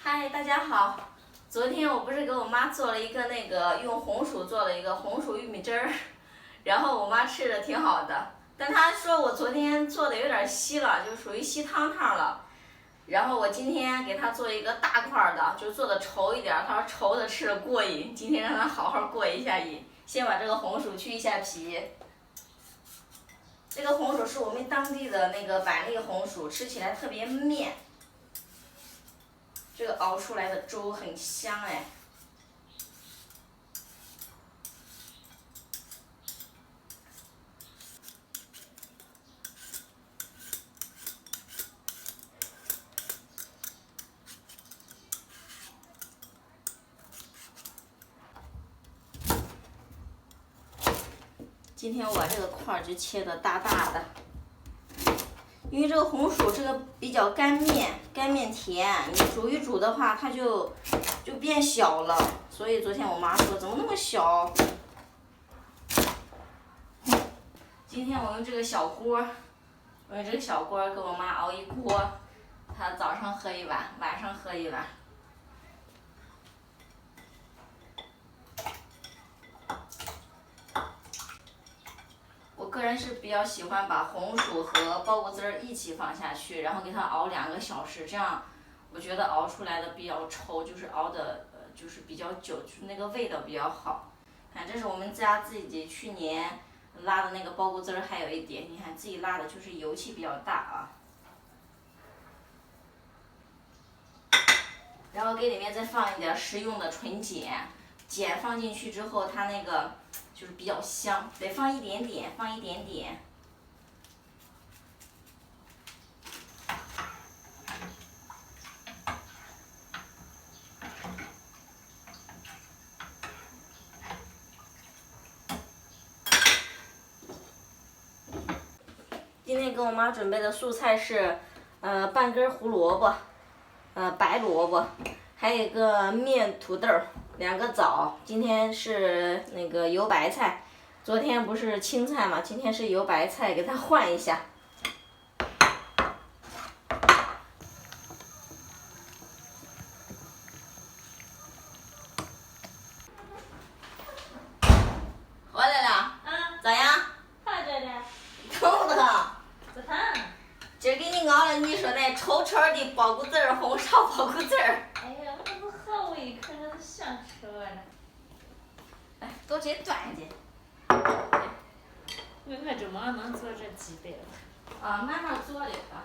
嗨，大家好。昨天我不是给我妈做了一个用红薯做了一个红薯玉米汁儿，然后我妈吃的挺好的，但她说我昨天做的有点稀了，就属于稀汤汤了。然后我今天给她做一个大块的，就做的稠一点，她说稠的吃的过瘾，今天让她好好过一下瘾。先把这个红薯去一下皮。这个红薯是我们当地的板栗红薯，吃起来特别面。这个熬出来的粥很香哎。今天我把这个块就切的大大的，因为这个红薯这个比较干面甜，你煮一煮的话，它就变小了。所以昨天我妈说怎么那么小？今天我用这个小锅，给我妈熬一锅，她早上喝一碗，晚上喝一碗。我个人是比较喜欢把红薯和苞谷汁一起放下去，然后给它熬2个小时，这样我觉得熬出来的比较稠，就是熬的就是比较久，就是那个味道比较好。看，这是我们家自己去年拉的那个苞谷汁还有一点，你看自己拉的就是油气比较大啊。然后给里面再放一点食用的纯碱，碱放进去之后，它那个就是比较香，得放一点点，放一点点。今天给我妈准备的素菜是，半根胡萝卜，白萝卜，还有一个面土豆，2个枣。今天是那个油白菜，昨天不是青菜嘛，今天是油白菜，给它换一下。回来了。咋样？好着呢。疼不疼？不疼。今儿给你熬了，你说那稠稠的苞谷汁儿，红烧苞谷汁儿。哎呀，我这不好胃口，那都想吃完了。来，都这端去。我这么能做这几百了。啊，慢慢做的吧。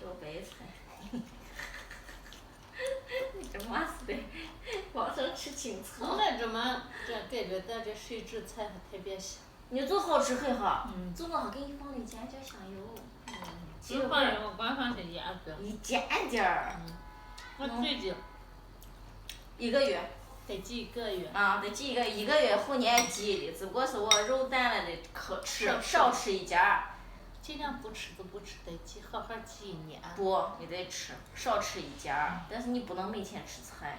肉白菜。你这么似的，光生吃青草。我这么感觉咱这水煮菜还特别香。你做好吃很好。做好给你放里加点香油。不放油，光放些鸭子。一点点儿。我最近。1个月。得几个月。啊，得几个1个月后年积的，只不过是我肉淡了的少吃1家。尽量不吃都不吃，得好好积1年。不，你得吃，少吃1家，但是你不能每天吃菜。